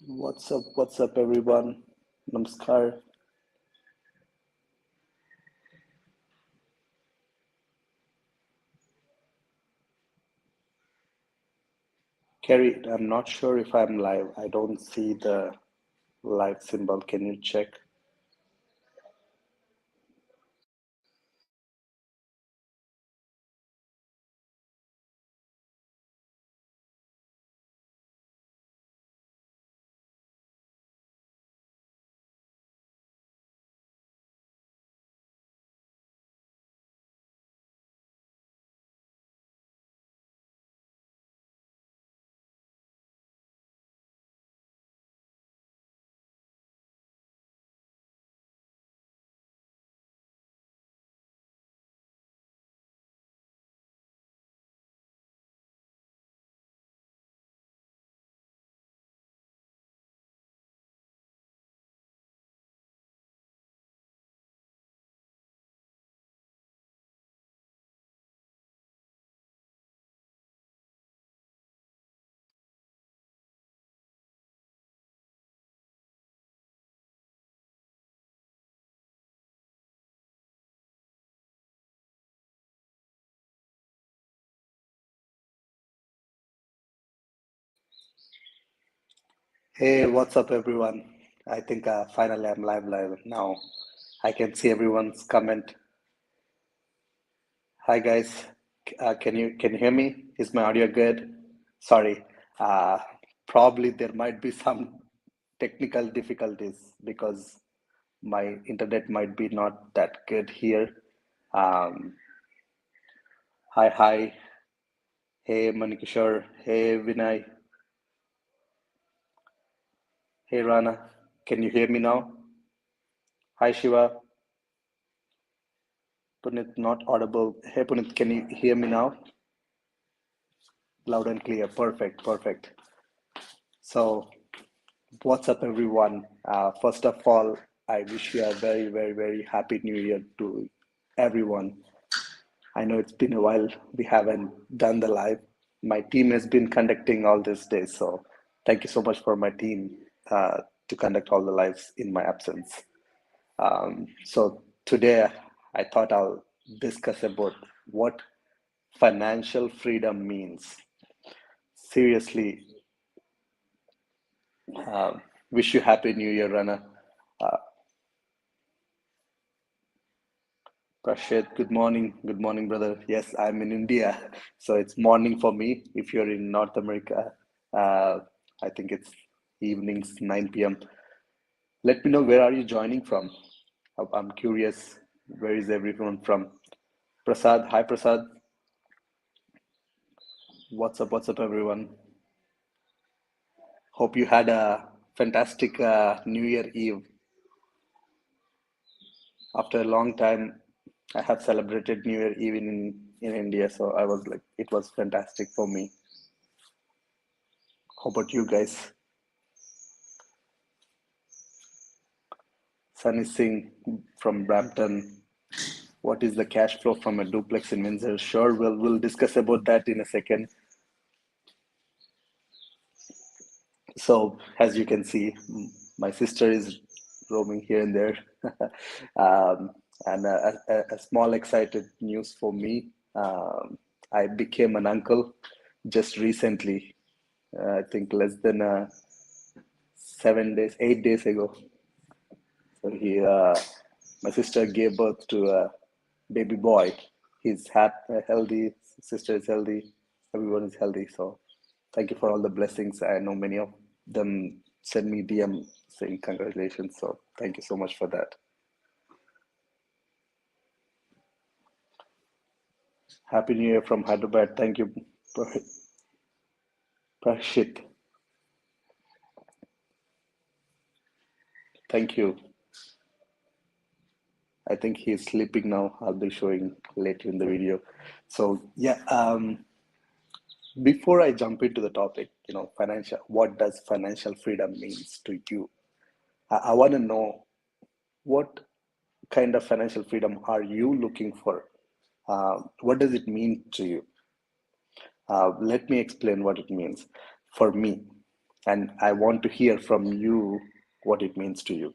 What's up, everyone? Namaskar. Kerry, I'm not sure if I'm live. I don't see the live symbol. Can you check? Hey, what's up, everyone? I think finally I'm live now. I can see everyone's comment. Hi, guys. Can you hear me? Is my audio good? Sorry. Uh, Probably there might be some technical difficulties because my internet might be not that good here. Um, hi. Hey, Manikishore. Hey, Vinay. Hey, Rana. Can you hear me now? Hi, Shiva. Punit, not audible. Hey, Punit, can you hear me now? Loud and clear. Perfect. So, what's up, everyone? First of all, I wish you a very happy New Year to everyone. I know it's been a while. We haven't done the live. My team has been conducting all these days, so thank you so much for my team to conduct all the lives in my absence. So today I thought I'll discuss about what financial freedom means. Seriously, uh, wish you happy New Year, Rana. Uh, Prashit, good morning, brother. Yes, I'm in India, so it's morning for me. If you're in North America, uh, I think it's evenings 9 p.m. Let me know where are you joining from. I'm curious. Where is everyone from? Prasad, hi Prasad. What's up, everyone? Hope you had a fantastic New Year Eve. After a long time, I have celebrated New Year Eve in India, so I was like, it was fantastic for me. How about you guys? Sunny Singh from Brampton. What is the cash flow from a duplex in Windsor? Sure, we'll discuss about that in a second. So, as you can see, my sister is roaming here and there. um, and a small excited news for me. I became an uncle just recently. I think less than 7 days, 8 days ago. So my sister gave birth to a baby boy. He's healthy. Sister is healthy. Everyone is healthy. So thank you for all the blessings. I know many of them send me DM saying congratulations. So thank you so much for that. Happy New Year from Hyderabad. Thank you, Prashit. Thank you. I think he's sleeping now. I'll be showing later in the video. So yeah, before I jump into the topic, financial, what does financial freedom means to you? I want to know what kind of financial freedom are you looking for? What does it mean to you? Let me explain what it means for me. And I want to hear from you what it means to you.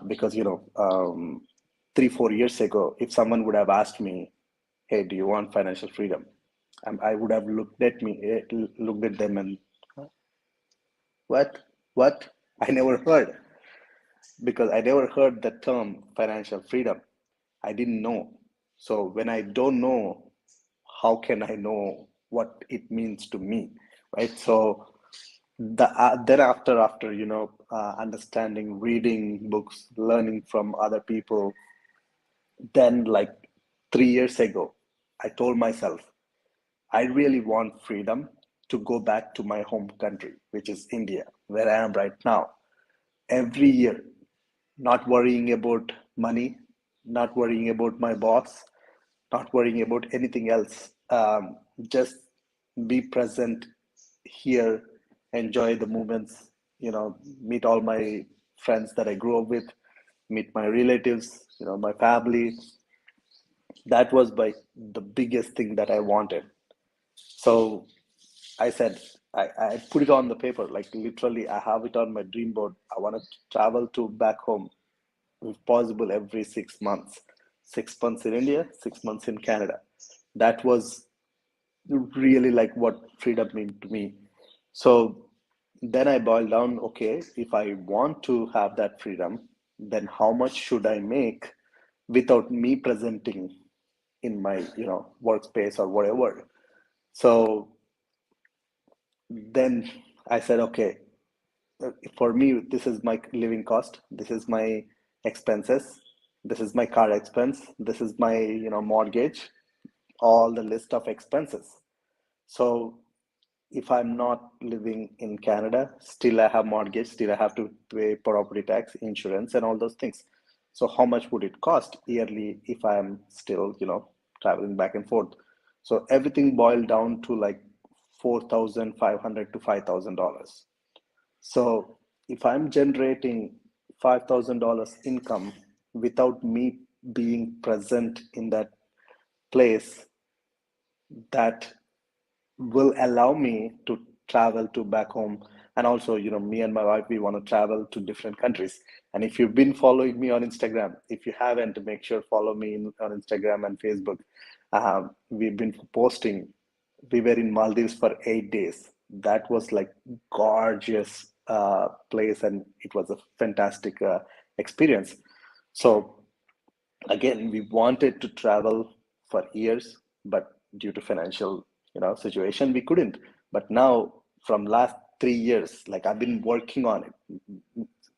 Because, 3, 4 years ago, if someone would have asked me, "Hey, do you want financial freedom?" I would have looked at them and, what, what? I never heard, because I never heard the term financial freedom. I didn't know. So when I don't know, how can I know what it means to me, right? So then after understanding, reading books, learning from other people, then like 3 years ago, I told myself I really want freedom to go back to my home country, which is India, where I am right now. Every year, not worrying about money, not worrying about my boss, not worrying about anything else. Just be present here, enjoy the moments, meet all my friends that I grew up with, meet my relatives, my family. That was the biggest thing that I wanted. So I said, I put it on the paper, like literally, I have it on my dream board. I want to travel to back home, if possible, every 6 months. 6 months in India, 6 months in Canada. That was really like what freedom meant to me. So then I boiled down, okay, if I want to have that freedom, then how much should I make without me presenting in my, workspace or whatever? So then I said, okay, for me, this is my living cost, this is my expenses, this is my car expense, this is my, mortgage, all the list of expenses. So if I'm not living in Canada, still I have mortgage, still I have to pay property tax, insurance, and all those things. So how much would it cost yearly if I'm still, traveling back and forth? So everything boiled down to like 4,500 to $5,000. So if I'm generating $5,000 income without me being present in that place, that will allow me to travel to back home. And also, me and my wife, we want to travel to different countries. And if you've been following me on Instagram, if you haven't, make sure follow me on Instagram and Facebook. We've been posting. We were in Maldives for 8 days. That was like gorgeous place, and it was a fantastic experience. So again, we wanted to travel for years, but due to financial situation, we couldn't. But now, from last 3 years, like I've been working on it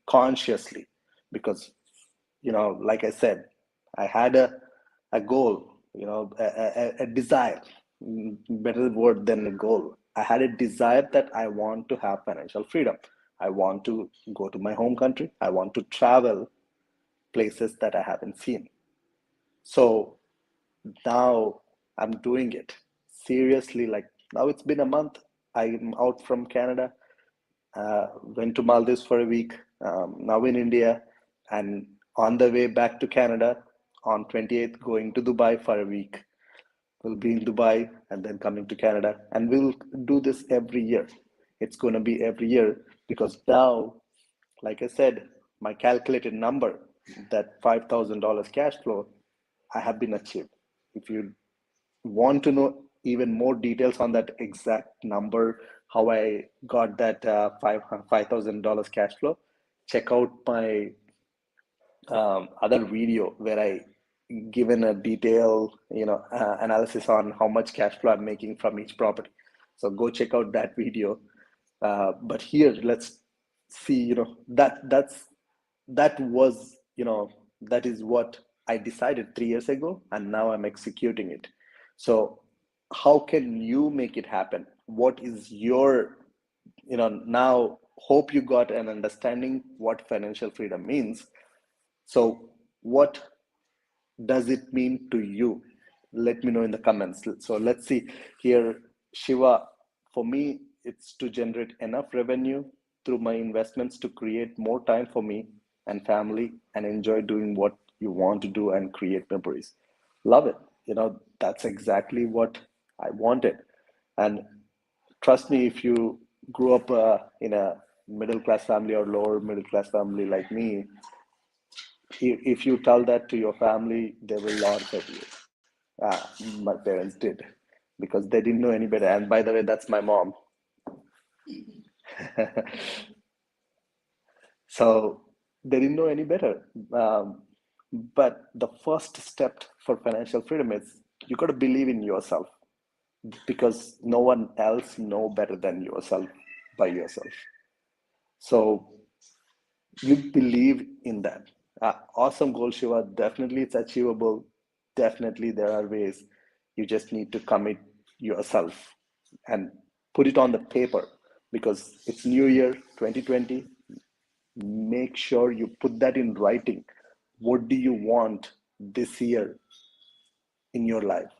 consciously, because like I said, I had a goal, a desire. Better word than a goal. I had a desire that I want to have financial freedom. I want to go to my home country. I want to travel places that I haven't seen. So now I'm doing it seriously. Like now it's been a month. I'm out from Canada, went to Maldives for a week, now in India, and on the way back to Canada on 28th, going to Dubai for a week. We'll be in Dubai and then coming to Canada, and we'll do this every year. It's going to be every year, because now, like I said, my calculated number, that $5,000 cash flow, I have been achieved. If you want to know even more details on that exact number, how I got that $5,000 cash flow, check out my other video where I given a detailed analysis on how much cash flow I'm making from each property. So go check out that video. But here, let's see. That was that is what I decided 3 years ago, and now I'm executing it. So how can you make it happen? What is your now, hope you got an understanding what financial freedom means. So what does it mean to you? Let me know in the comments. So let's see here, Shiva. For me, it's to generate enough revenue through my investments to create more time for me and family and enjoy doing what you want to do and create memories. Love it. That's exactly what I wanted. And trust me, if you grew up in a middle class family or lower middle class family like me, if you tell that to your family, they will laugh at you. My parents did because they didn't know any better. And by the way, that's my mom. So they didn't know any better. Um, but the first step for financial freedom is you got to believe in yourself because no one else know better than yourself by yourself. So you believe in that. Awesome goal, Shiva. Definitely it's achievable. Definitely there are ways. You just need to commit yourself and put it on the paper because it's New Year 2020. Make sure you put that in writing. What do you want this year in your life?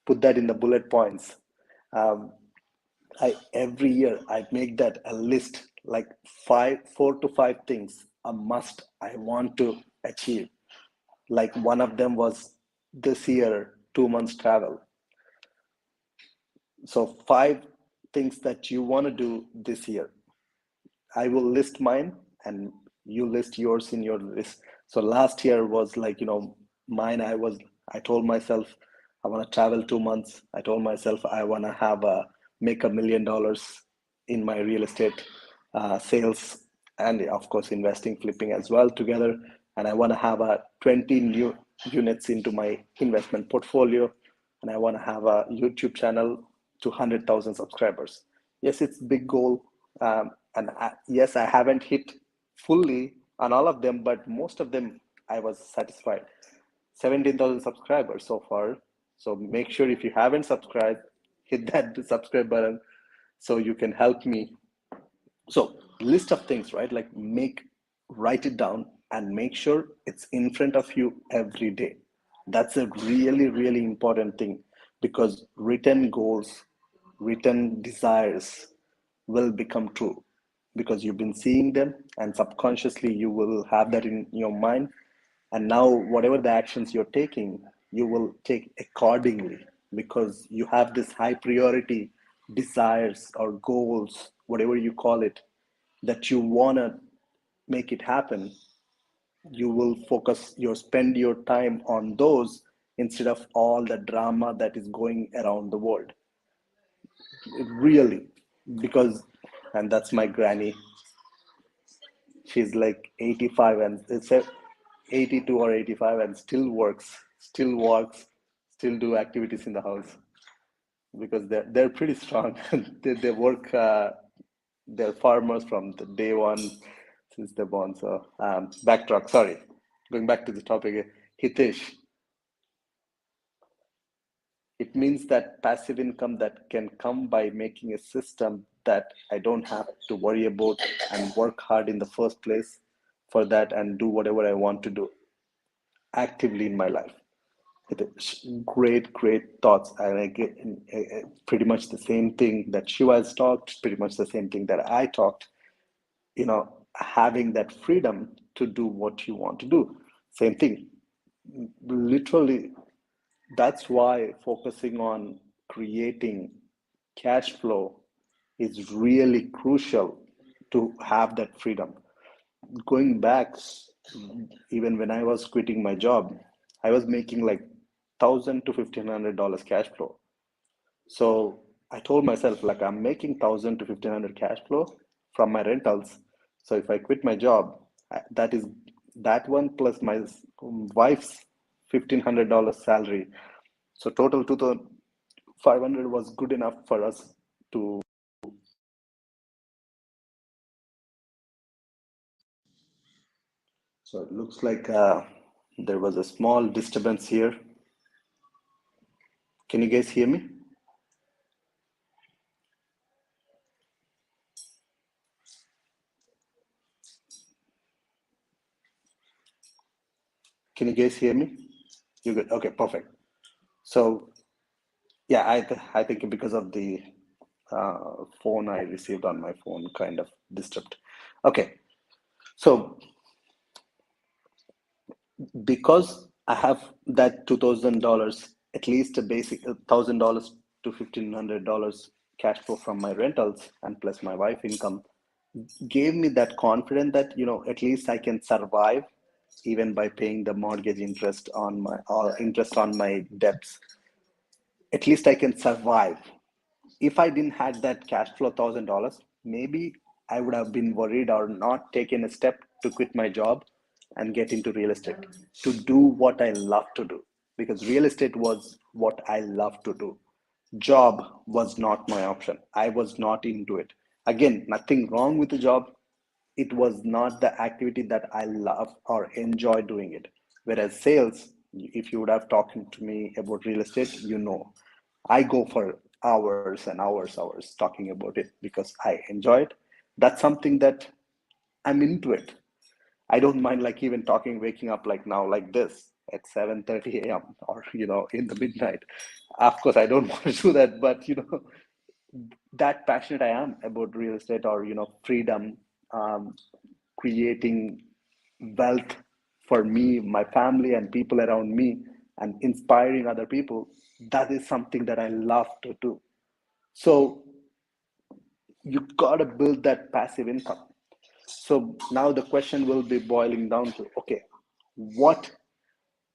Put that in the bullet points. Um, I every year I make that a list like 4 to 5 things a must I want to achieve. Like one of them was this year 2 months travel. So 5 things that you want to do this year. I will list mine and you list yours in your list. So last year was like, mine, I told myself I want to travel 2 months. I told myself I want to make $1 million in my real estate sales and of course investing, flipping as well together. And I want to have a 20 new units into my investment portfolio. And I want to have a YouTube channel to 100,000 subscribers. Yes, it's big goal, and yes, I haven't hit fully on all of them, but most of them I was satisfied. 17,000 subscribers so far. So make sure if you haven't subscribed, hit that subscribe button so you can help me. So list of things, right? Like write it down and make sure it's in front of you every day. That's a really, really important thing because written goals, written desires will become true because you've been seeing them and subconsciously you will have that in your mind. And now whatever the actions you're taking, you will take accordingly because you have this high priority desires or goals, whatever you call it, that you want to make it happen. You will spend your time on those instead of all the drama that is going around the world. Really, because, and that's my granny. She's like 85 and it's 82 or 85 and still works, still walks, still do activities in the house because they're pretty strong. They work. They're farmers from the day one since they're born. So backtrack. Sorry, going back to the topic. Hitesh, it means that passive income that can come by making a system that I don't have to worry about and work hard in the first place for that and do whatever I want to do actively in my life. Great, great thoughts. And I get pretty much the same thing that Shiva has talked, pretty much the same thing that I talked, having that freedom to do what you want to do. Same thing. Literally, that's why focusing on creating cash flow is really crucial to have that freedom. Going back, even when I was quitting my job, I was making like $1,000 to $1,500 cash flow. So I told myself like I'm making 1,000 to 1,500 cash flow from my rentals. So if I quit my job, that is that one plus my wife's $1,500 salary. So total 2,500 was good enough for us to. So it looks like there was a small disturbance here. Can you guys hear me? Can you guys hear me? You good? Okay, perfect. So yeah, I think because of the phone I received on my phone kind of disturbed. Okay, so because I have that $2,000, at least a basic $1,000 to $1,500 cash flow from my rentals and plus my wife income gave me that confidence that at least I can survive even by paying the mortgage interest on my or interest on my debts. At least I can survive. If I didn't had that cash flow $1,000, maybe I would have been worried or not taken a step to quit my job and get into real estate to do what I love to do, because real estate was what I love to do. Job was not my option. I was not into it. Again, nothing wrong with the job. It was not the activity that I love or enjoy doing it. Whereas sales, if you would have talked to me about real estate, I go for hours and hours talking about it because I enjoy it. That's something that I'm into it. I don't mind like even talking, waking up like now, like this at 7:30 a.m. or in the midnight. Of course, I don't want to do that, but that passionate I am about real estate or freedom, um, creating wealth for me, my family, and people around me, and inspiring other people. That is something that I love to do. So you gotta build that passive income. So now the question will be boiling down to, okay, what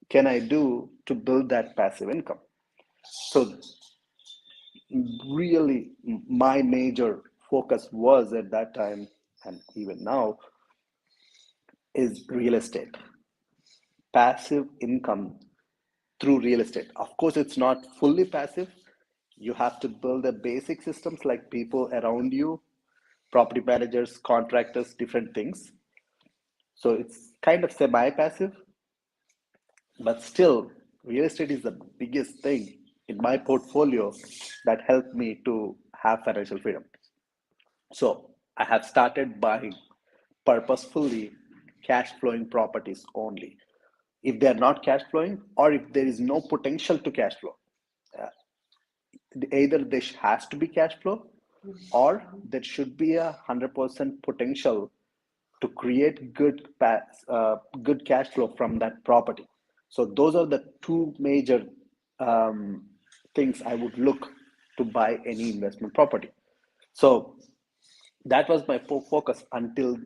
can I do to build that passive income? So really, my major focus was at that time, and even now, is real estate, passive income through real estate. Of course, it's not fully passive. You have to build the basic systems like people around you, property managers, contractors, different things. So it's kind of semi passive, but still, real estate is the biggest thing in my portfolio that helped me to have financial freedom. So I have started buying purposefully cash flowing properties only. If they are not cash flowing, or if there is no potential to cash flow, uh, either this has to be cash flow, or there should be 100% potential to create good cash flow from that property. So those are the two major um, things I would look to buy any investment property. So that was my focus until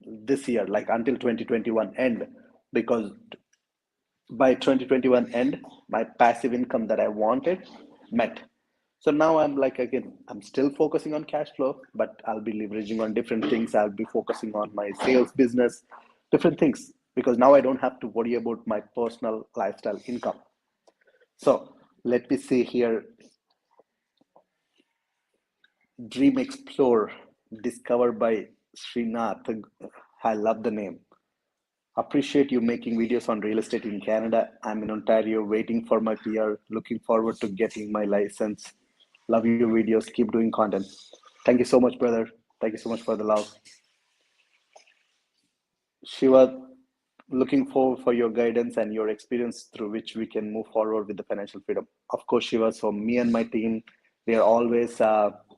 this year, like until 2021 end, because by 2021 end, my passive income that I wanted met. So now I'm like, again, I'm still focusing on cash flow, but I'll be leveraging on different things. I'll be focusing on my sales business, different things, because now I don't have to worry about my personal lifestyle income. So let me see here. Dream Explore, discovered by Srinath. I love the name. Appreciate you making videos on real estate in Canada. I'm in Ontario waiting for my PR. Looking forward to getting my license. Love your videos. Keep doing content. Thank you so much, brother. Thank you so much for the love. Shiva, looking forward for your guidance and your experience through which we can move forward with the financial freedom. Of course, Shiva, so me and my team, we are always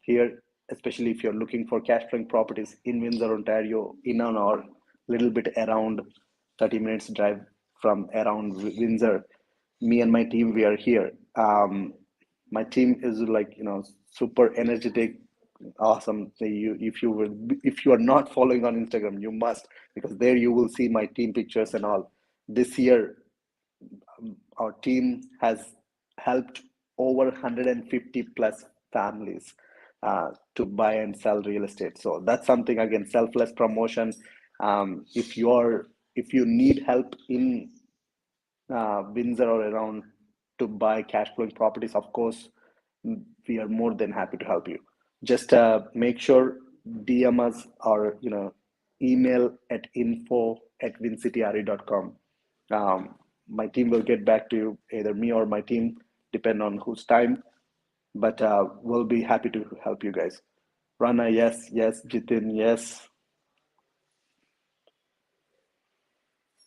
here, especially if you're looking for cash flowing properties in Windsor, Ontario, in and or little bit around 30 minutes drive from around Windsor. Me and my team, we are here. My team is like, super energetic, awesome. So if you are not following on Instagram, you must, because there you will see my team pictures and all. This year, our team has helped over 150 plus families to buy and sell real estate. So that's something, again, selfless promotion. If you need help in Windsor or around to buy cash flowing properties, of course, we are more than happy to help you. Just make sure DM us or email at info@wincityre.com. My team will get back to you, either me or my team, depend on whose time. But we'll be happy to help you guys. Rana, yes, yes. Jitin, yes.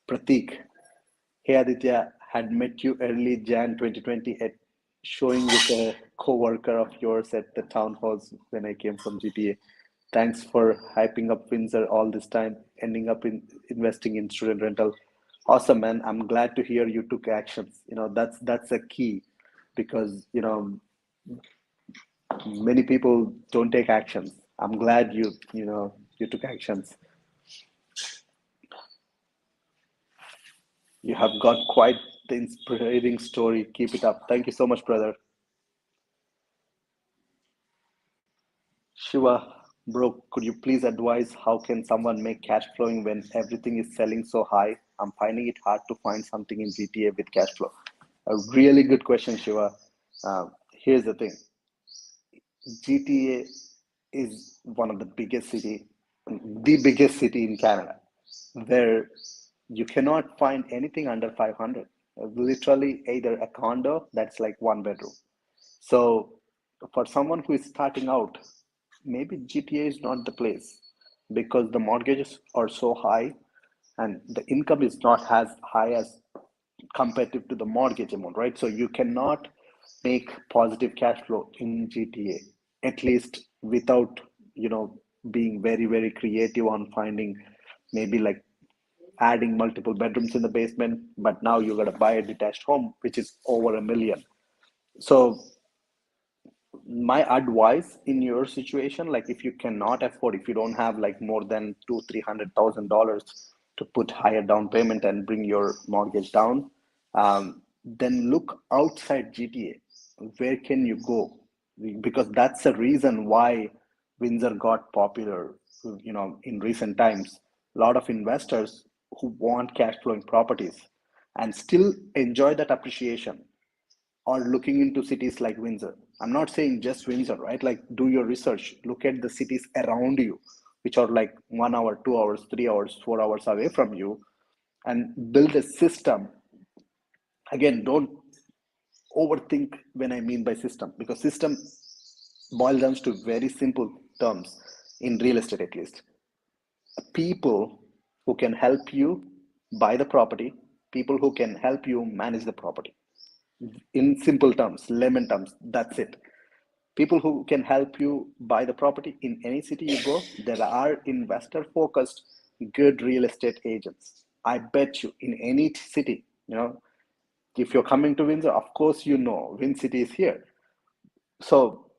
Pratik, hey Aditya, had met you early Jan 2020 at showing with a co-worker of yours at the town halls when I came from GTA. Thanks for hyping up Windsor all this time, ending up in investing in student rental. Awesome, man. I'm glad to hear you took actions. That's a key, because Many people don't take actions. I'm glad you took actions. You have got quite the inspiring story. Keep it up. Thank you so much, brother. Shiva, bro, could you please advise how can someone make cash flowing when everything is selling so high? I'm finding it hard to find something in GTA with cash flow. A really good question, Shiva. Here's the thing. GTA is one of the biggest city in Canada, where you cannot find anything under 500. Literally, either a condo that's like one bedroom. So, for someone who is starting out, maybe GTA is not the place because the mortgages are so high and the income is not as high as comparative to the mortgage amount, right? So you cannot make positive cash flow in GTA, at least without, being very, very creative on finding maybe like adding multiple bedrooms in the basement, but now you got to buy a detached home, which is over a million. So my advice in your situation, like if you cannot afford, if you don't have like more than $200,000 300,000 to put higher down payment and bring your mortgage down, then look outside GTA. Where can you go? Because that's the reason why Windsor got popular, in recent times. A lot of investors who want cash flowing properties and still enjoy that appreciation or looking into cities like Windsor. I'm not saying just Windsor, right? Like do your research, look at the cities around you, which are like 1 hour, 2 hours, 3 hours, 4 hours away from you, and build a system. Again, don't overthink when I mean by system, because system boils down to very simple terms in real estate at least. People who can help you buy the property, people who can help you manage the property. In simple terms, layman terms, that's it. People who can help you buy the property in any city you go. There are investor focused good real estate agents. I bet you in any city, if you're coming to Windsor, of course you know Win City is here. So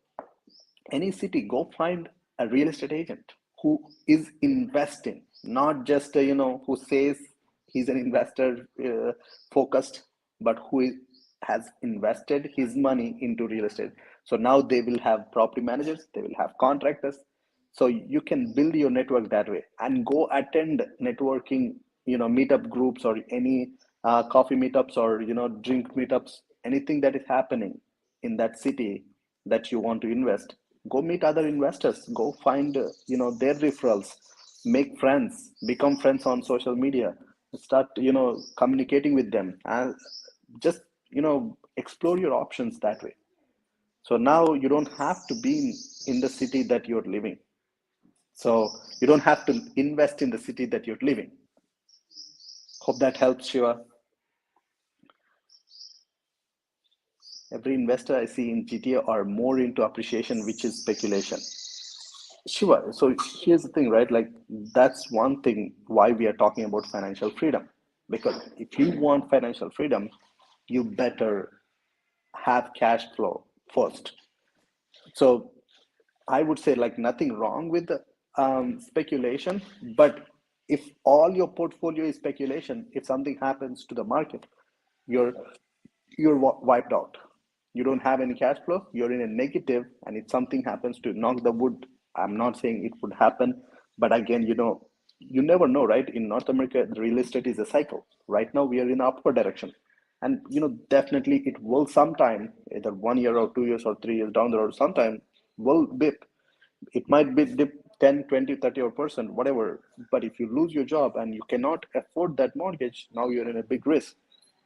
any city, go find a real estate agent who is investing, not just who says he's an investor focused, but has invested his money into real estate. So now they will have property managers, they will have contractors. So you can build your network that way and go attend networking, meetup groups or any coffee meetups or drink meetups, anything that is happening in that city that you want to invest. Go meet other investors, go find their referrals, make friends, become friends on social media, start communicating with them, and just explore your options that way. So now you don't have to be in the city that you're living, so you don't have to invest in the city that you're living. Hope that helps, Shiva. Every investor I see in GTA are more into appreciation, which is speculation. Shiva, so here's the thing, right? Like, that's one thing why we are talking about financial freedom. Because if you want financial freedom, you better have cash flow first. So I would say, like, nothing wrong with the speculation, but if all your portfolio is speculation, if something happens to the market, you're you're wiped out. You don't have any cash flow, you're in a negative, and if something happens to knock the wood, I'm not saying it would happen, but again, you never know, right? In North America, the real estate is a cycle. Right now, we are in upward direction. And definitely it will sometime, either 1 year or 2 years or 3 years down the road, sometime will dip. It might be dip 10, 20, 30 or percent, whatever. But if you lose your job and you cannot afford that mortgage, now you're in a big risk.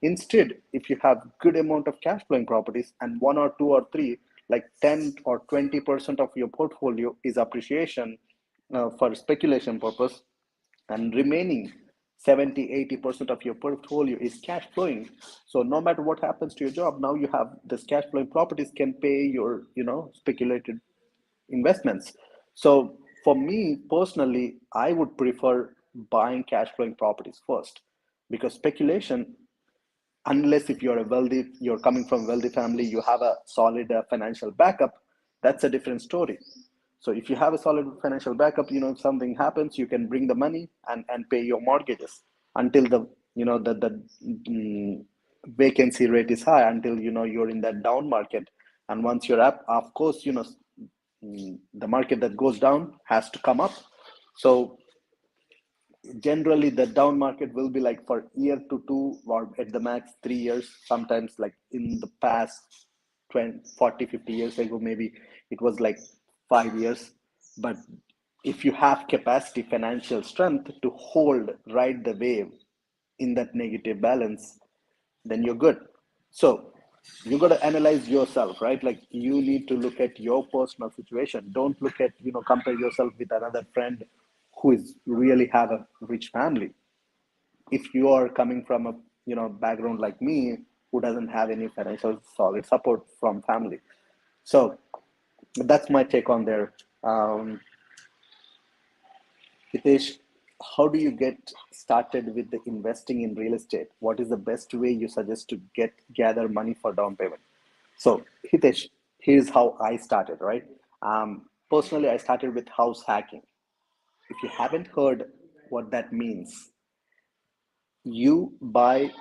Instead, if you have good amount of cash flowing properties and one or two or three, like 10 or 20% of your portfolio is appreciation for speculation purpose, and remaining 70-80% of your portfolio is cash flowing. So no matter what happens to your job, now you have this cash flowing properties can pay your speculated investments. So for me personally, I would prefer buying cash flowing properties first, because speculation, unless if you're coming from a wealthy family, you have a solid financial backup, that's a different story. So if you have a solid financial backup, if something happens, you can bring the money and pay your mortgages until the vacancy rate is high, until you're in that down market. And once you're up, of course, the market that goes down has to come up. So generally the down market will be like for year to two, or at the max 3 years. Sometimes, like in the past 20, 40, 50 years ago, maybe it was like 5 years. But if you have capacity, financial strength to hold, ride the wave in that negative balance, then you're good. So you got to analyze yourself, right? Like, you need to look at your personal situation. Don't look at, compare yourself with another friend who is really have a rich family. If you are coming from a background like me, who doesn't have any financial solid support from family. So that's my take on there. Hitesh, how do you get started with the investing in real estate? What is the best way you suggest to gather money for down payment? So, Hitesh, here's how I started, right? Personally, I started with house hacking. If you haven't heard what that means, you buy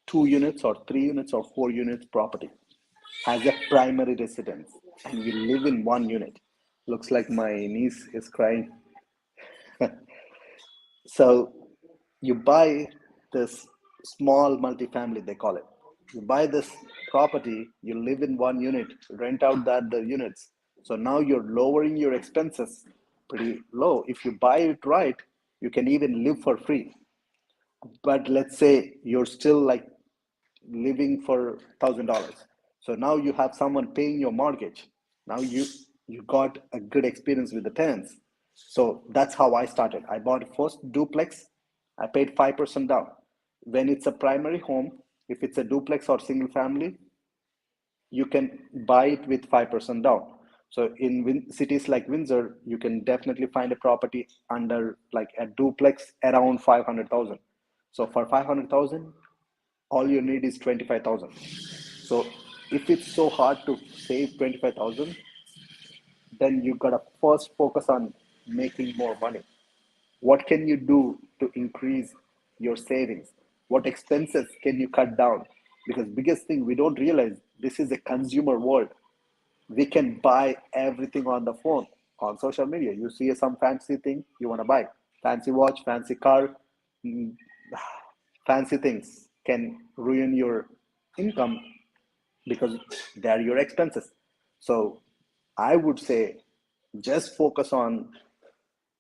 2 units or 3 units or 4 units property as a primary residence, and you live in 1 unit. Looks like my niece is crying. So you buy this small multifamily, they call it. You buy this property, you live in 1 unit, rent out the other units. So now you're lowering your expenses pretty low. If you buy it right, you can even live for free. But let's say you're still like living for $1,000. So now you have someone paying your mortgage. Now you got a good experience with the tenants. So that's how I started. I bought first duplex. I paid 5% down. When it's a primary home, if it's a duplex or single family, you can buy it with 5% down. So in cities like Windsor, you can definitely find a property under like a duplex around 500,000. So for 500,000, all you need is 25,000. So if it's so hard to save 25,000, then you gotta first focus on making more money. What can you do to increase your savings? What expenses can you cut down? Because biggest thing we don't realize, this is a consumer world. We can buy everything on the phone, on social media. You see some fancy thing you want to buy, fancy watch, fancy car, mm, fancy things can ruin your income because they are your expenses. So I would say just focus on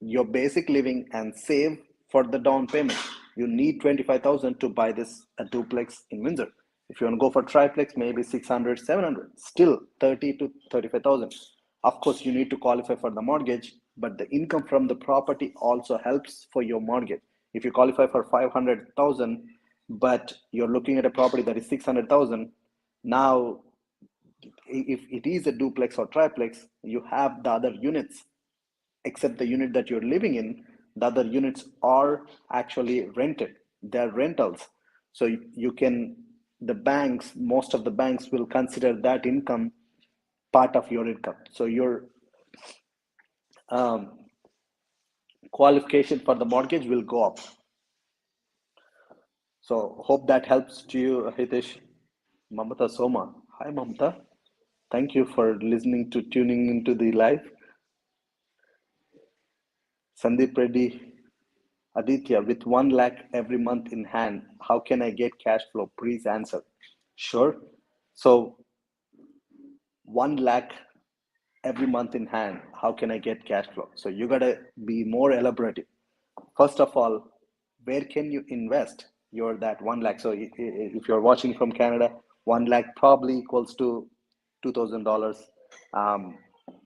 your basic living and save for the down payment. You need 25,000 to buy this a duplex in Windsor. If you want to go for triplex, maybe 600, 700, still 30 to 35,000. Of course, you need to qualify for the mortgage, but the income from the property also helps for your mortgage. If you qualify for 500,000, but you're looking at a property that is 600,000, now if it is a duplex or triplex, you have the other units. Except the unit that you're living in, the other units are actually rented. They're rentals. So you can, the banks, most of the banks will consider that income part of your income. So your um, qualification for the mortgage will go up. So hope that helps to you, Hitesh. Mamata Soma. Hi, Mamata. Thank you for listening to tuning into the live. Sandeep Reddy, Aditya, with 1 lakh every month in hand, how can I get cash flow? Please answer. Sure. So 1 lakh every month in hand, how can I get cash flow? So you gotta be more elaborative. First of all, where can you invest your that 1 lakh? So if you're watching from Canada, 1 lakh probably equals to $2,000. Um,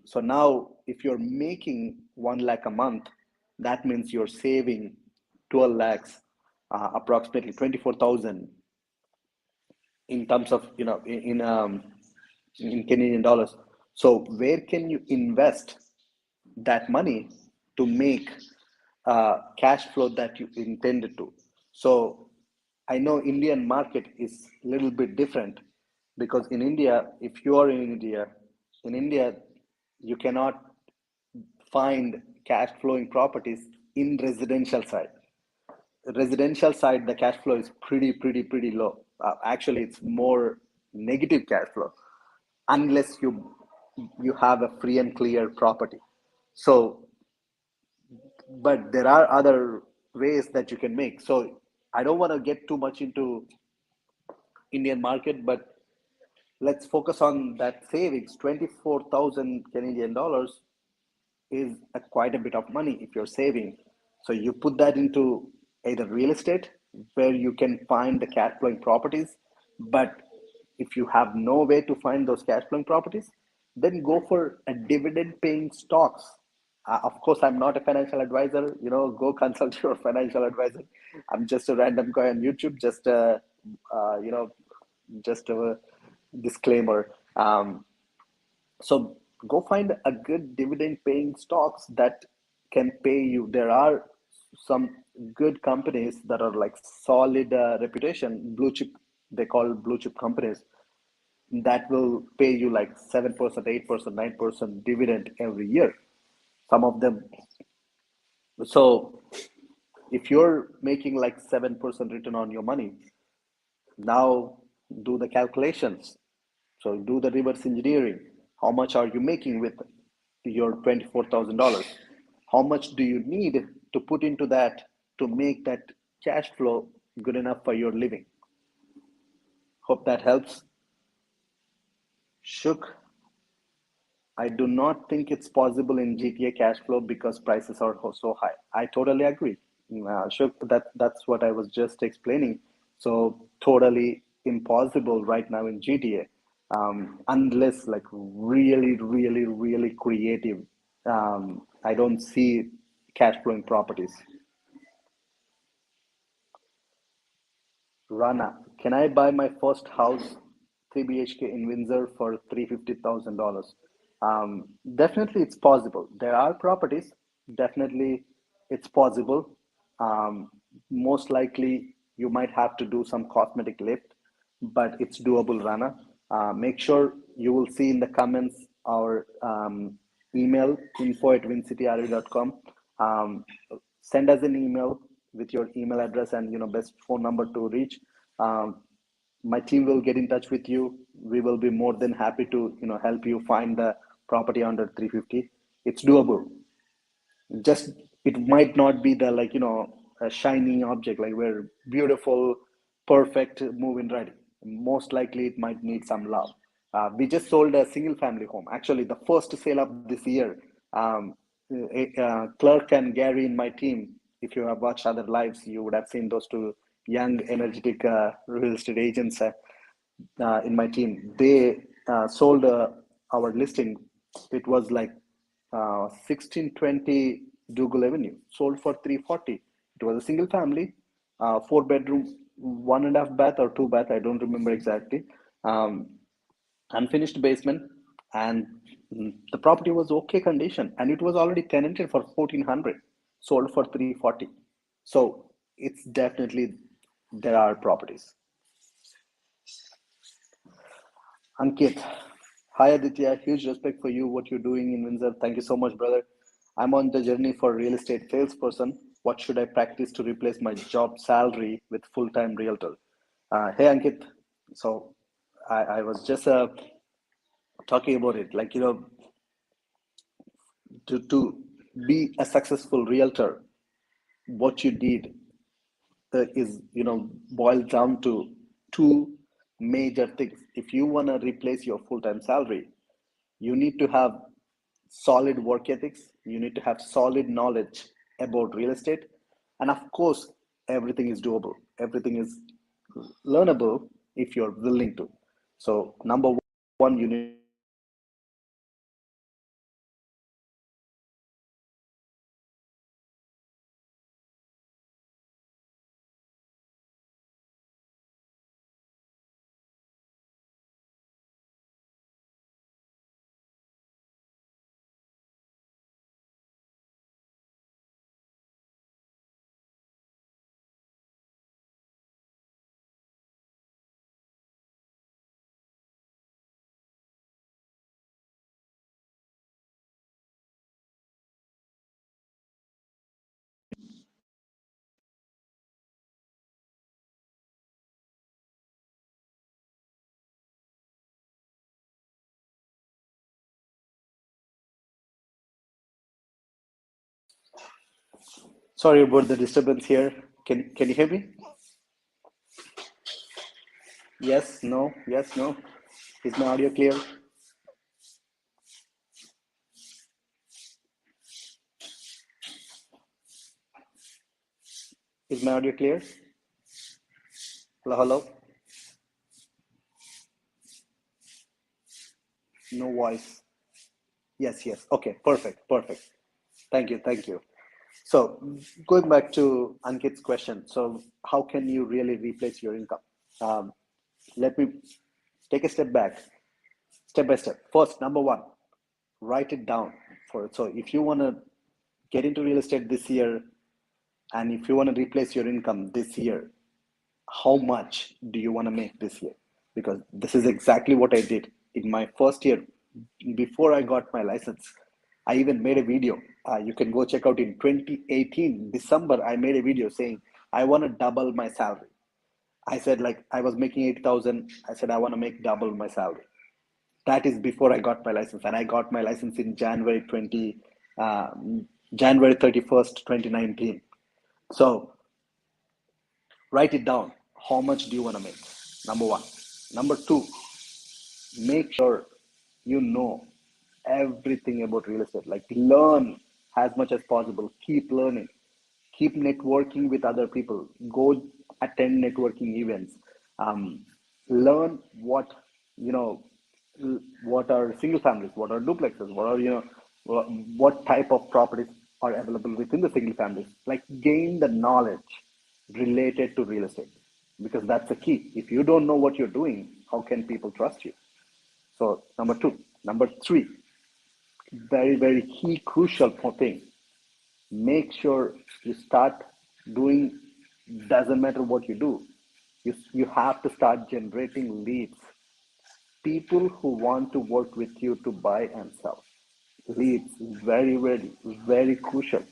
so now, if you're making 1 lakh a month, that means you're saving 12 lakhs, approximately 24,000 in terms of in Canadian dollars. So where can you invest that money to make cash flow that you intended to? So I know Indian market is a little bit different, because in India, if you are in India, you cannot find cash flowing properties in residential side. The cash flow is pretty low. Actually, it's more negative cash flow unless you have a free and clear property. So, but there are other ways that you can make. So I don't want to get too much into Indian market, but let's focus on that savings. 24,000 Canadian dollars is quite a bit of money if you're saving. So you put that into either real estate where you can find the cash flowing properties. But if you have no way to find those cash flowing properties, then go for a dividend paying stocks. Of course, I'm not a financial advisor. Go consult your financial advisor. I'm just a random guy on YouTube. Uh, you know, just a disclaimer. So go find a good dividend paying stocks that can pay you. There are some good companies that are like solid reputation, blue chip, they call blue chip companies, that will pay you like 7%, 8%, 9% dividend every year. Some of them. So if you're making like 7% return on your money, now do the calculations. So do the reverse engineering. How much are you making with your $24,000? How much do you need to put into that to make that cash flow good enough for your living? Hope that helps. Shook, I do not think it's possible in GTA cash flow because prices are so high. I totally agree. Sure, that's what I was just explaining. So totally impossible right now in GTA, unless like really creative. I don't see cash flowing properties. Rana, can I buy my first house, 3 BHK in Windsor for $350,000? Definitely, it's possible. There are properties. Definitely, it's possible. Um, Most likely, you might have to do some cosmetic lift, but it's doable, Rana. Make sure you will see in the comments our email info@wincityRE.com. Um, Send us an email with your email address and best phone number to reach. Um, my team will get in touch with you. We will be more than happy to help you find the property under 350. It's doable. Just it might not be the a shiny object like we're beautiful, perfect, move in ready. Most likely it might need some love. We just sold a single family home, actually the first sale of this year. Clark and Gary in my team, if you have watched other lives, you would have seen those two young energetic real estate agents in my team. They sold our listing. It was like 1620 Dougal Avenue, sold for 340. It was a single family, 4 bedroom, 1.5 bath or 2 bath, I don't remember exactly. Um, Unfinished basement, and the property was okay condition, and it was already tenanted for 1400, sold for 340. So it's definitely, there are properties. Ankit, hi Aditya, huge respect for you, what you're doing in Windsor. Thank you so much, brother. I'm on the journey for real estate salesperson. What should I practice to replace my job salary with full-time realtor? Hey Ankit, so I was just talking about it. Like, to be a successful realtor, what you need is, boiled down to two major things. If you want to replace your full-time salary, you need to have solid work ethics, you need to have solid knowledge about real estate, and of course everything is doable, everything is learnable if you're willing to. So number one, you need Sorry about the disturbance here. Can you hear me? Yes, no, yes, no. Is my audio clear? Is my audio clear? Hello, hello. No voice. Yes, yes. Okay, perfect, perfect. Thank you, thank you. So going back to Ankit's question, so how can you really replace your income? Um, Let me take a step back, step by step. First, number one, write it down. For so if you want to get into real estate this year, and if you want to replace your income this year, how much do you want to make this year? Because this is exactly what I did in my first year before I got my license. I even made a video. You can go check out in 2018 December. I made a video saying I want to double my salary. I said like I was making 80,000. I said I want to make double my salary. That is before I got my license, and I got my license in uh, January 31st, 2019. So write it down. How much do you want to make? Number one. Number two, make sure you know everything about real estate. Like learn as much as possible. Keep learning. Keep networking with other people. Go attend networking events. Um, Learn what you know. What are single families? What are duplexes? What are what type of properties are available within the single families? Like gain the knowledge related to real estate, because that's the key. If you don't know what you're doing, how can people trust you? So number two. Number three, very, very key, crucial thing. Make sure you start doing, doesn't matter what you do. You have to start generating leads. People who want to work with you to buy and sell. Leads, very, very, very crucial.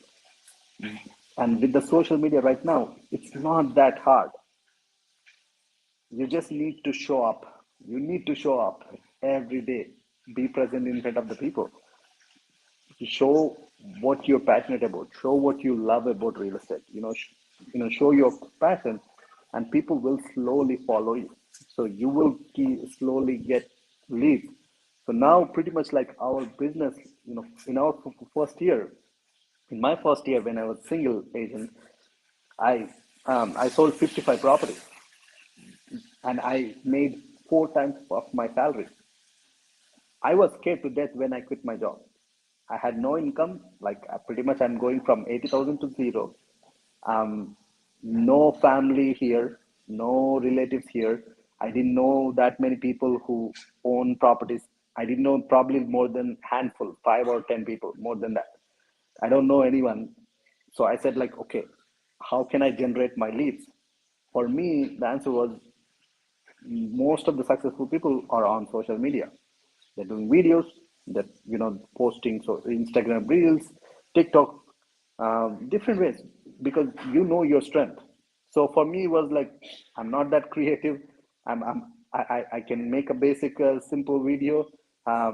And with the social media right now, it's not that hard. You just need to show up. You need to show up every day. Be present in front of the people. Show what you're passionate about. Show what you love about real estate. Show your passion, and people will slowly follow you. So you will slowly get leads. So now, pretty much like our business, in our first year, in my first year when I was single agent, I sold 55 properties, and I made four times of my salary. I was scared to death when I quit my job. I had no income. Like pretty much, I'm going from 80,000 to zero. Um, no family here, no relatives here. I didn't know that many people who own properties. I didn't know probably more than handful, 5 or 10 people, more than that. I don't know anyone. So I said like, okay, how can I generate my leads? For me, the answer was most of the successful people are on social media. They're doing videos, that posting so Instagram reels, TikTok, different ways, because you know your strength. So for me, it was like I'm not that creative. I can make a basic, simple video. Uh,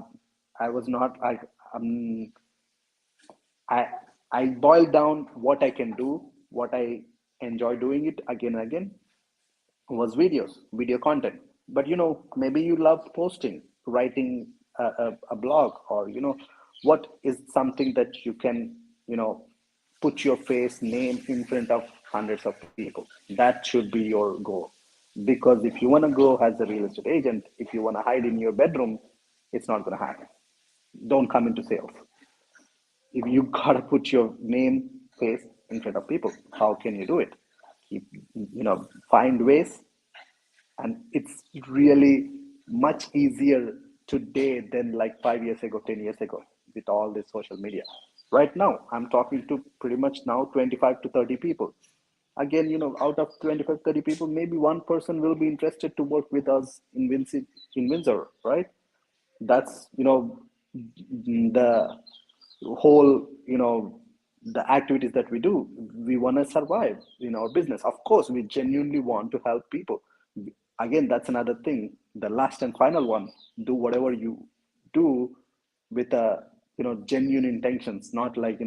I was not. Um, I I boiled down what I can do, what I enjoy doing it again and again, was videos, video content. But maybe you love posting, writing a blog, or what is something that you can, put your face, name in front of hundreds of people. That should be your goal. Because if you want to grow as a real estate agent, if you want to hide in your bedroom, it's not going to happen. Don't come into sales. If you gotta put your name, face in front of people, how can you do it? Keep, find ways, and it's really much easier today than like 5 years ago, 10 years ago, with all this social media. Right now I'm talking to pretty much now 25 to 30 people. Again, out of 25, 30 people, maybe one person will be interested to work with us in Windsor, right? That's the whole, the activities that we do. We want to survive in our business. Of course, we genuinely want to help people. Again, that's another thing. The last and final one: do whatever you do with a genuine intentions, not like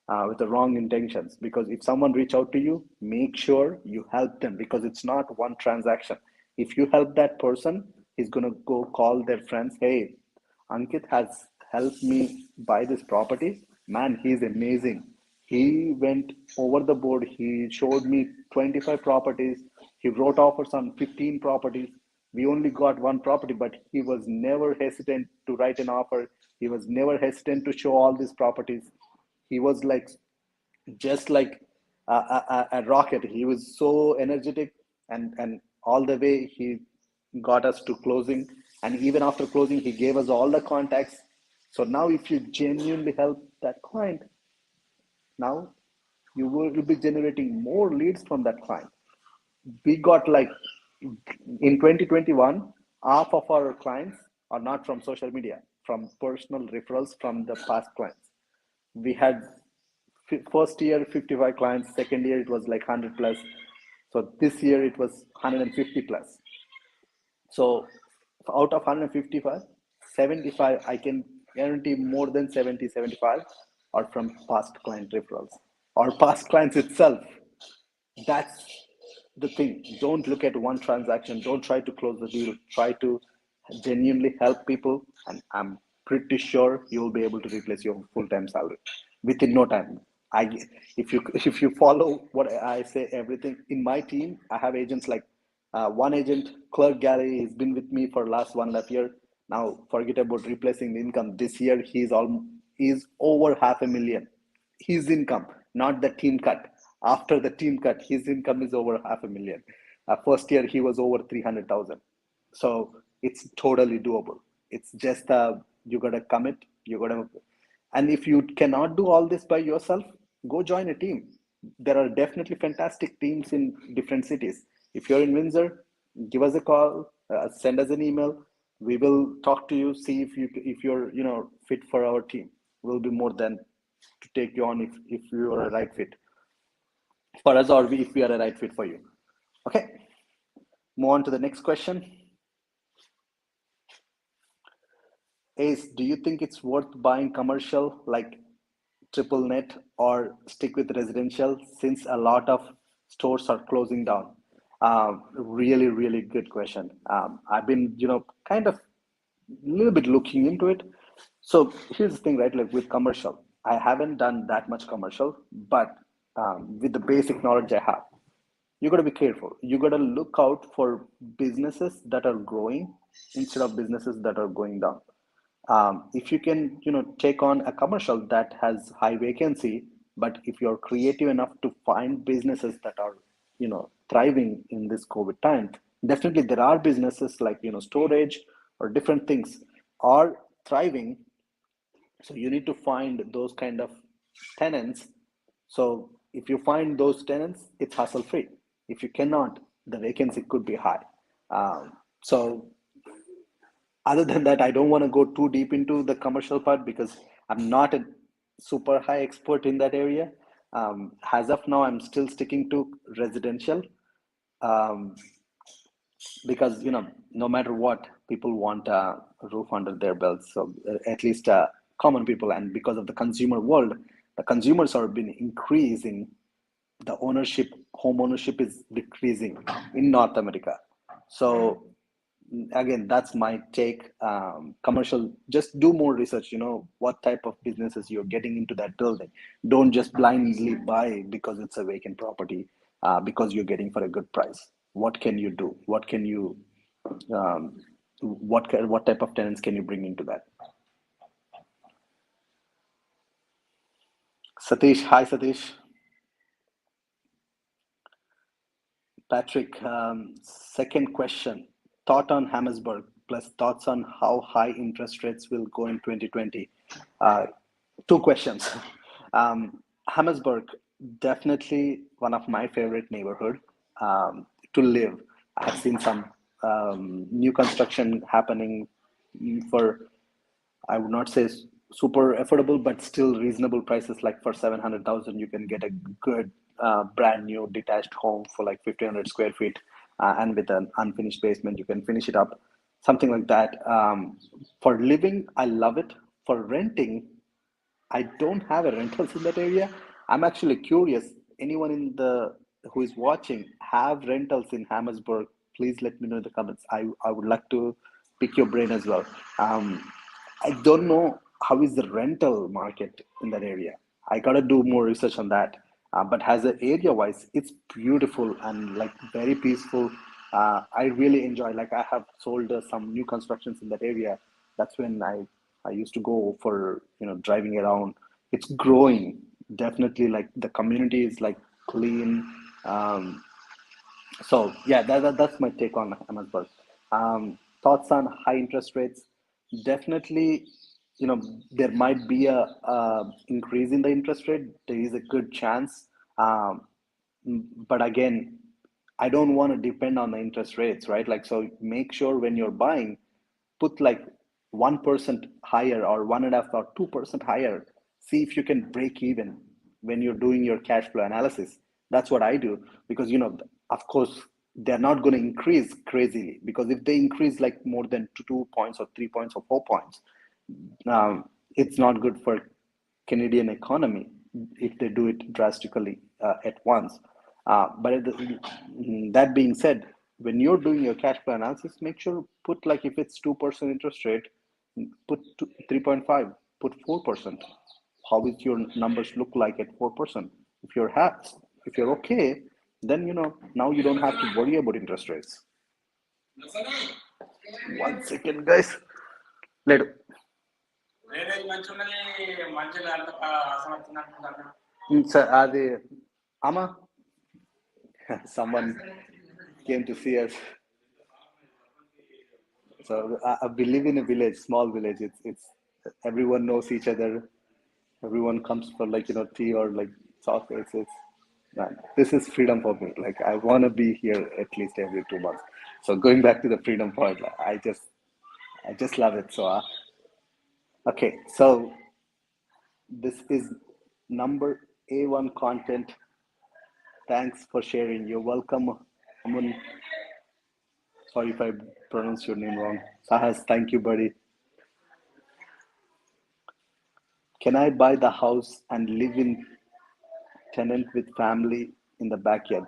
with the wrong intentions. Because if someone reach out to you, make sure you help them, because it's not one transaction. If you help that person, he's going to go call their friends. Hey, Ankit has helped me buy this property. Man, he's amazing. He went over the board. He showed me 25 properties. He wrote offers on 15 properties. We only got one property, but he was never hesitant to write an offer. He was never hesitant to show all these properties. He was like just like a rocket. He was so energetic, and all the way he got us to closing. And even after closing, he gave us all the contacts. So now, if you genuinely help that client, now you will be generating more leads from that client. We got like in 2021, half of our clients are not from social media, from personal referrals from the past clients. We had first year 55 clients, second year it was like 100 plus. So this year it was 150 plus. So out of 155, 75, I can guarantee more than 70, 75 are from past client referrals or past clients itself. That's the thing. Don't look at one transaction. Don't try to close the deal. Try to genuinely help people, and I'm pretty sure you'll be able to replace your full-time salary within no time. I if you follow what I say, everything in my team, I have agents like one agent, Clerk Gary, has been with me for last 1.5 year. Now forget about replacing the income. This year he's over half a million. His income, not the team cut. After the team cut, his income is over half a million. First year he was over 300,000. So it's totally doable. It's just you gotta commit. You gotta, and if you cannot do all this by yourself, go join a team. There are definitely fantastic teams in different cities. If you're in Windsor, give us a call, send us an email. We will talk to you, see if you're fit for our team. We'll be more than to take you on if you are a right fit for us, or if we are a right fit for you. Okay, move on to the next question. Ace, do you think it's worth buying commercial like triple net, or stick with residential since a lot of stores are closing down? Really, really good question. I've been, kind of a little bit looking into it. So here's the thing, right? Like with commercial, I haven't done that much commercial, but with the basic knowledge I have, you got to be careful. You got to look out for businesses that are growing instead of businesses that are going down. If you can take on a commercial that has high vacancy, but if you're creative enough to find businesses that are thriving in this COVID time, definitely there are businesses like storage or different things are thriving. So you need to find those kind of tenants. So if you find those tenants, it's hassle free. If you cannot, the vacancy could be high. So other than that, I don't want to go too deep into the commercial part because I'm not a super high expert in that area. As of now, I'm still sticking to residential, um, because no matter what, people want a roof under their belts. So at least common people, and because of the consumer world, the consumers are been increasing. The home ownership is decreasing in North America. So again, that's my take. Commercial, just do more research, what type of businesses you're getting into that building. Don't just blindly buy because it's a vacant property, because you're getting for a good price. What can you do? What can you what type of tenants can you bring into that? Satish, hi Satish. Patrick, second question. Thought on Hammersburg, plus thoughts on how high interest rates will go in 2020. Uh, Two questions. Hammersburg, definitely one of my favorite neighborhood to live. I have seen some new construction happening for, I would not say super affordable, but still reasonable prices. Like for 700,000, you can get a good brand new detached home for like 1,500 square feet, and with an unfinished basement, you can finish it up, something like that. For living, I love it. For renting, I don't have a rentals in that area. I'm actually curious. Anyone in the who is watching have rentals in Hammersburg? Please let me know in the comments. I would like to pick your brain as well. Um, I don't know how is the rental market in that area. I gotta do more research on that. But as an area wise, it's beautiful and like very peaceful. I really enjoy. Like I have sold some new constructions in that area. That's when I used to go for driving around. It's growing definitely. Like the community is like clean. So yeah, that's my take on Ahmedabad. Thoughts on high interest rates? Definitely, there might be a increase in the interest rate. There is a good chance, um, but again, I don't want to depend on the interest rates, right? Like, so make sure when you're buying, put like 1% higher or 1.5 or 2% higher. See if you can break even when you're doing your cash flow analysis. That's what I do because, of course, they're not going to increase crazily because if they increase like more than 2 points or 3 points or 4 points, it's not good for Canadian economy if they do it drastically at once. That being said, when you're doing your cash flow analysis, make sure put like if it's 2% interest rate, put 3.5, put 4%. How is your numbers look like at 4%? If you're if you're okay, then now you don't have to worry about interest rates. 1 second, guys. Let sir, Ama, someone came to see us. So we live in a village, small village. It's everyone knows each other. Everyone comes for like tea or like chocolate. It's man, this is freedom for me. Like I want to be here at least every 2 months. So going back to the freedom part, like, I just love it. So okay, so this is number A1 content. Thanks for sharing. You're welcome, Amun. Sorry if I pronounce your name wrong. Sahas, thank you, buddy. Can I buy the house and live in tenant with family in the backyard?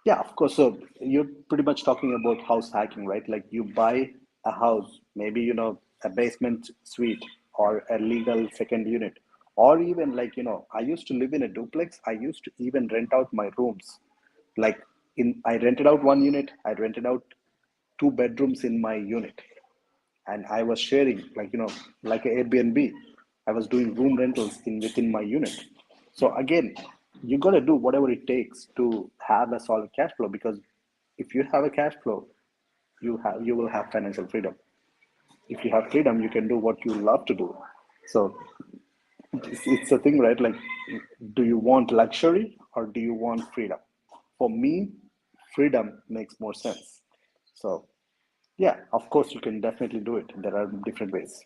Yeah, of course. So you're pretty much talking about house hacking, right? Like you buy a house, maybe a basement suite or a legal second unit, or even like I used to live in a duplex. I used to even rent out my rooms. Like I rented out one unit. I rented out two bedrooms in my unit, and I was sharing like a Airbnb. I was doing room rentals in within my unit. So again, you got to do whatever it takes to have a solid cash flow because if you have a cash flow, you will have financial freedom. If you have freedom, you can do what you love to do. So it's a thing, right? Like, do you want luxury or do you want freedom? For me, freedom makes more sense. So yeah, of course, you can definitely do it. There are different ways.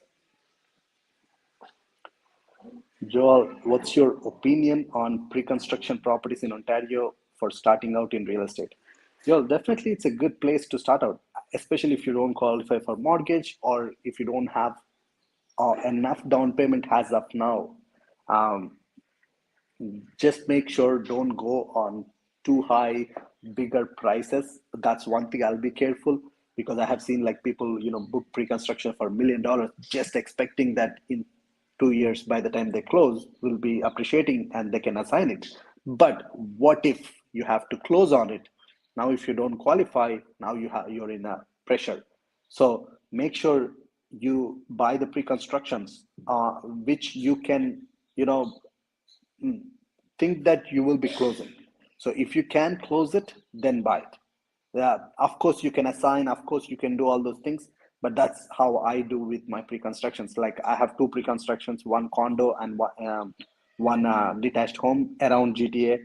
Joel, what's your opinion on pre-construction properties in Ontario for starting out in real estate? Joel, definitely it's a good place to start out, especially if you don't qualify for mortgage or if you don't have enough down payment as of now. Um, just make sure don't go on too high bigger prices. That's one thing I'll be careful because I have seen like people book pre-construction for $1 million just expecting that in 2 years by the time they close will be appreciating and they can assign it. But what if you have to close on it? Now if you don't qualify, now you're in a pressure. So make sure you buy the pre-constructions which you can you know think that you will be closing. So if you can close it, then buy it. Yeah, of course you can assign, of course you can do all those things, but that's how I do with my pre-constructions. Like I have two pre-constructions, one condo and one detached home around GTA,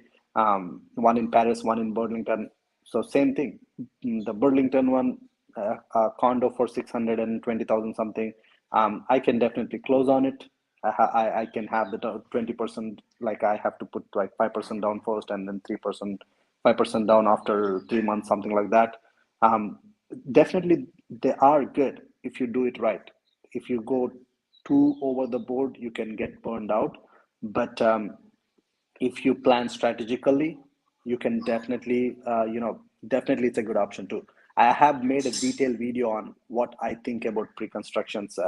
one in Paris, one in Burlington. So same thing. The Burlington one, a condo for 620,000 something. I can definitely close on it. I can have the 20%, like I have to put like 5% down first and then 3%, 5% down after 3 months, something like that. Um, Definitely they are good if you do it right. If you go too over the board, you can get burned out. But if you plan strategically, you can definitely, definitely it's a good option too. I have made a detailed video on what I think about pre-constructions.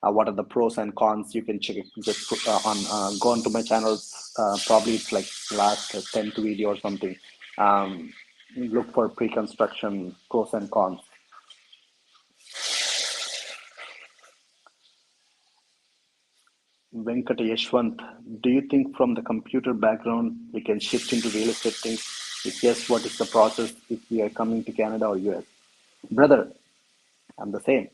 What are the pros and cons? You can check it. Just put, on go onto my channels. Probably it's like last 10th video or something. Um, Look for pre-construction pros and cons. Venkat Yashwant, do you think from the computer background we can shift into real estate things? If yes, what is the process if we are coming to Canada or US? Brother, I'm the same.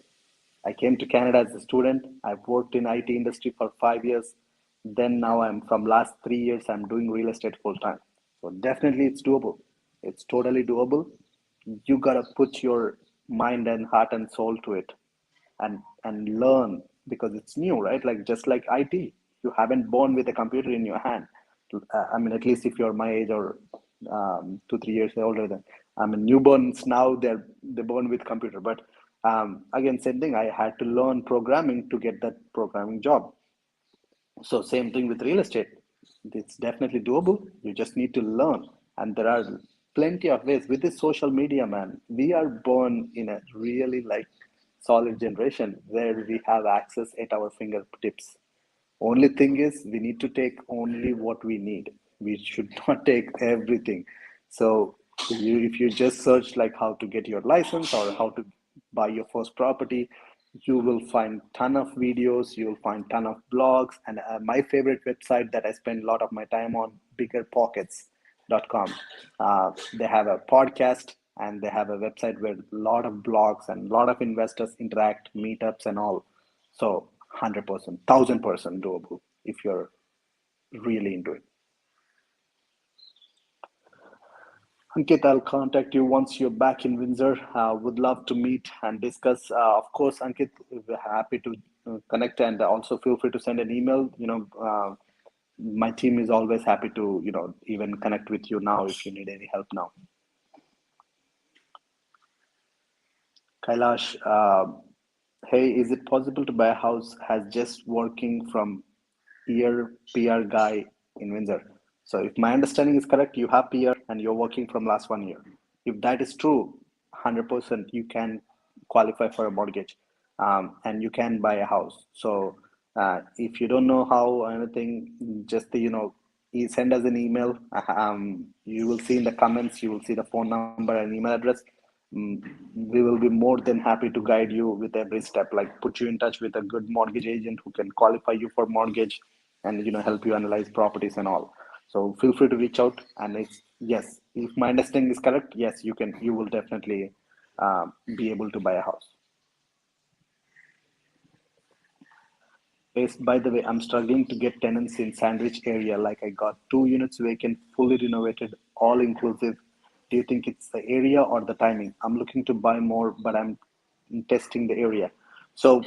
I came to Canada as a student. I've worked in IT industry for 5 years. Then now I'm from last 3 years, I'm doing real estate full time. So definitely it's doable. It's totally doable. You gotta put your mind and heart and soul to it and learn because it's new, right? Like just like IT, you haven't born with a computer in your hand. I mean, at least if you're my age or 2 3 years older than I mean, newborns now they're born with computer. But again, same thing. I had to learn programming to get that programming job. So same thing with real estate. It's definitely doable. You just need to learn. And there are plenty of ways with this social media, man. We are born in a really like solid generation where we have access at our fingertips. Only thing is, we need to take only what we need. We should not take everything. So, if you just search like how to get your license or how to buy your first property, you will find ton of videos. You'll find ton of blogs. And my favorite website that I spend a lot of my time on, biggerpockets.com. They have a podcast and they have a website where a lot of blogs and a lot of investors interact, meetups and all. So 100%, 1000% doable if you're really into it. Ankit, I'll contact you once you're back in Windsor. Would love to meet and discuss. Of course, Ankit, we're happy to connect and also feel free to send an email. My team is always happy to, even connect with you now if you need any help now. Kailash, hey, is it possible to buy a house has just working from year PR guy in Windsor? So if my understanding is correct, you have PR and you're working from last 1 year. If that is true, 100% you can qualify for a mortgage, and you can buy a house. So if you don't know how or anything, just send us an email. You will see in the comments, you will see the phone number and email address. Mm, we will be more than happy to guide you with every step, like put you in touch with a good mortgage agent who can qualify you for mortgage and help you analyze properties and all. So feel free to reach out. And it's yes, if my understanding is correct, yes, you will definitely be able to buy a house. Yes, by the way, I'm struggling to get tenants in Sandwich area. Like I got 2 units vacant, fully renovated, all inclusive. Do you think it's the area or the timing? I'm looking to buy more, but I'm testing the area. So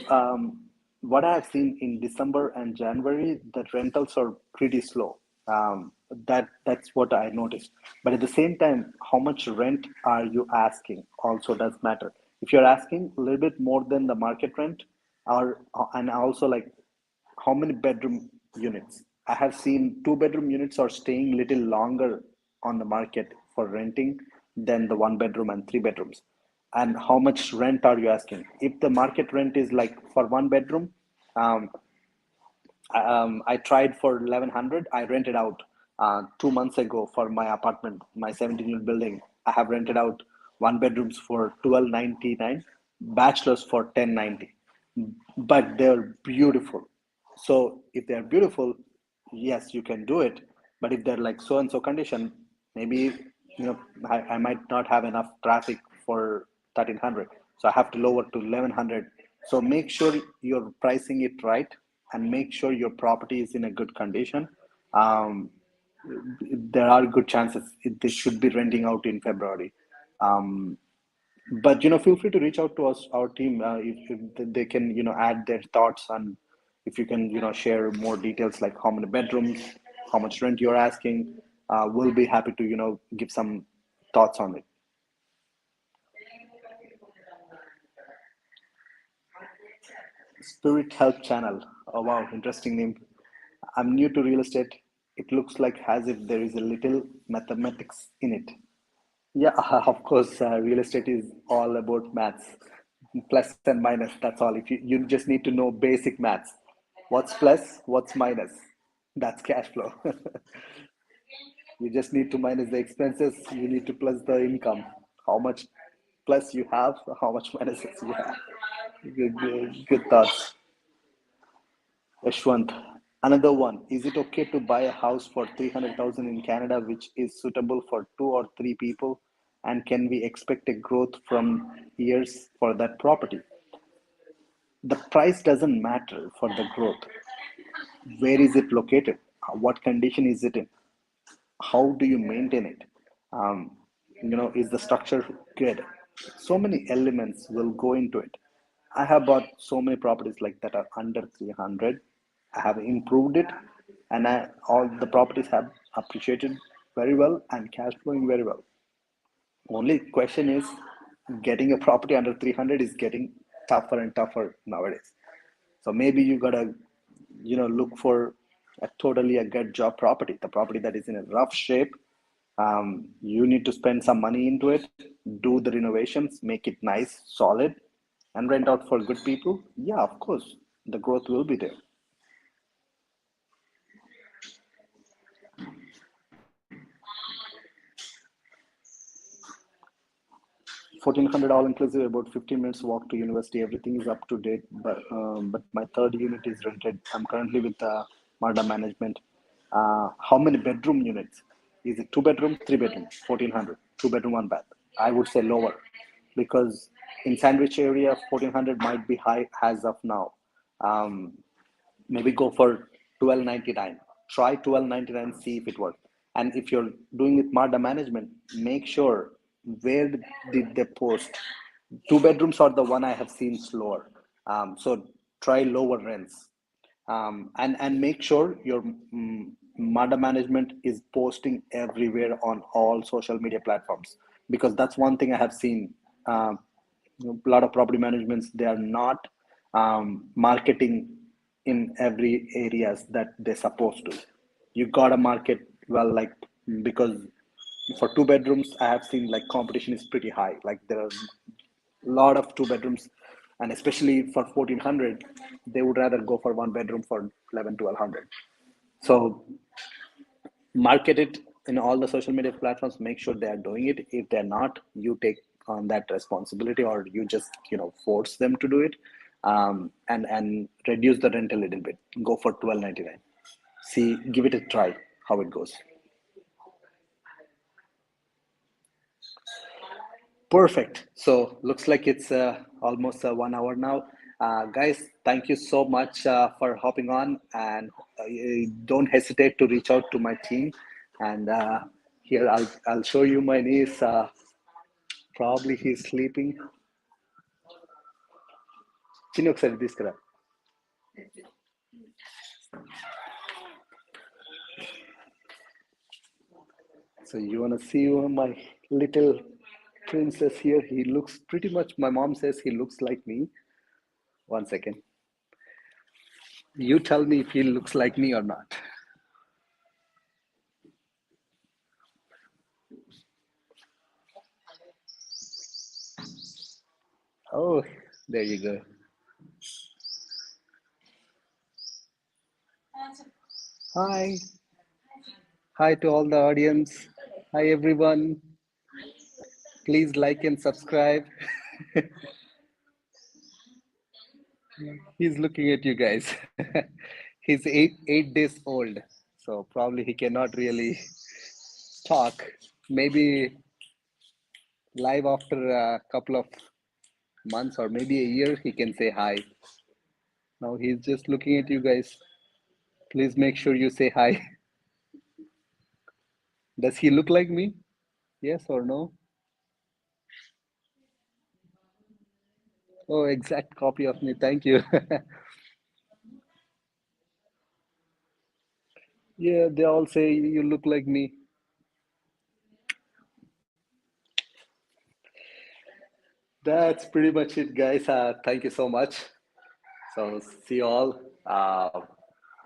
what I have seen in December and January, that rentals are pretty slow. That's what I noticed. But at the same time, how much rent are you asking also does matter. If you're asking a little bit more than the market rent, or and also like how many bedroom units. I have seen 2 bedroom units are staying little longer on the market for renting than the 1 bedroom and 3 bedrooms. And how much rent are you asking? If the market rent is like for 1 bedroom, um, I tried for 1100. I rented out 2 months ago for my apartment, my 17-unit building. I have rented out 1 bedrooms for 1299, bachelors for 1090. But they're beautiful. So if they're beautiful, yes, you can do it. But if they're like so and so condition, maybe I might not have enough traffic for 1300. So I have to lower to 1100. So make sure you're pricing it right and make sure your property is in a good condition. Um, there are good chances they should be renting out in February. Um, but feel free to reach out to us, our team, if they can add their thoughts, and if you can share more details like how many bedrooms, how much rent you're asking. We'll be happy to give some thoughts on it. Spirit Help Channel. Oh wow, interesting name. I'm new to real estate. It looks like as if there is a little mathematics in it. Yeah, of course, real estate is all about maths, plus and minus. That's all. If you just need to know basic maths, what's plus, what's minus, that's cash flow. You just need to minus the expenses. You need to plus the income. How much plus you have, how much minuses you have. Good thoughts. Yashwant, another one. Is it okay to buy a house for 300,000 in Canada, which is suitable for 2 or 3 people? And can we expect a growth from years for that property? The price doesn't matter for the growth. Where is it located? What condition is it in? How do you maintain it? Is the structure good? So many elements will go into it. I have bought so many properties like that are under 300. I have improved it, and all the properties have appreciated very well and cash flowing very well. Only question is, getting a property under 300 is getting tougher and tougher nowadays. So maybe you gotta, look for a totally a good job property, the property that is in a rough shape. You need to spend some money into it, do the renovations, make it nice, solid, and rent out for good people. Yeah, of course, the growth will be there. 1400 all inclusive, about 15 minutes walk to university. Everything is up to date, but my third unit is rented. I'm currently with Marda management. How many bedroom units? Is it 2 bedroom, 3 bedroom? 1400, 2 bedroom, one bath. I would say lower, because in Sandwich area 1400 might be high as of now. Um, Maybe go for 1299. Try 1299, see if it works. And if you're doing with Marda management, make sure where did they post. 2 bedrooms are the one I have seen slower. So try lower rents. And make sure your Marda management is posting everywhere on all social media platforms, because that's one thing I have seen. A lot of property managements, they are not marketing in every areas that they're supposed to. You gotta market well, like, because for 2 bedrooms I have seen like competition is pretty high. Like there are a lot of 2 bedrooms, and especially for 1400, they would rather go for 1 bedroom for 11 1200. So market it in all the social media platforms, make sure they are doing it. If they're not, you take on that responsibility, or you just force them to do it. And reduce the rent a little bit, go for 1299. See, give it a try how it goes. Perfect. So looks like it's almost 1 hour now. Guys, thank you so much for hopping on, and don't hesitate to reach out to my team. And here I'll show you my niece. Probably he's sleeping. చిన్ని ఒకసారి తీసుకురా. So you wanna see my little princess here? He looks pretty much. My mom says he looks like me. One second. You tell me if he looks like me or not. Oh, there you go. Hi. Hi to all the audience. Hi, everyone. Please like and subscribe. He's looking at you guys. He's eight days old, so probably he cannot really talk. Maybe live after a couple of months or maybe a year, he can say hi. Now he's just looking at you guys. Please make sure you say hi. Does he look like me? Yes or no? Oh, exact copy of me. Thank you. Yeah, they all say you look like me. That's pretty much it, guys. Thank you so much. So see you all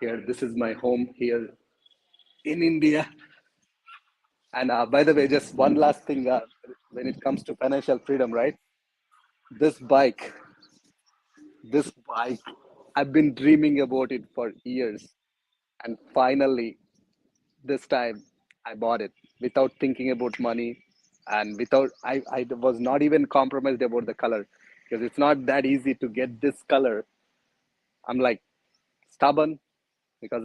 here. This is my home here in India. And by the way, just one last thing when it comes to financial freedom, right? This bike, this bike, I've been dreaming about it for years. And finally, this time, I bought it without thinking about money and I was not even compromised about the color because it's not that easy to get this color. I'm like stubborn because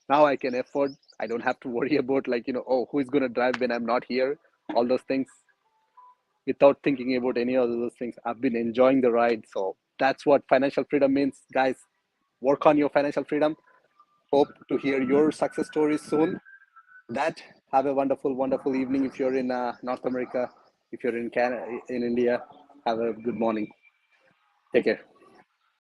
now I can afford. I don't have to worry about like, oh, who is going to drive when I'm not here? All those things without thinking about any of those things. I've been enjoying the ride. So that's what financial freedom means. Guys, work on your financial freedom. Hope to hear your success stories soon. That have a wonderful, wonderful evening if you're in North America. If you're in Canada, in India, have a good morning. Take care.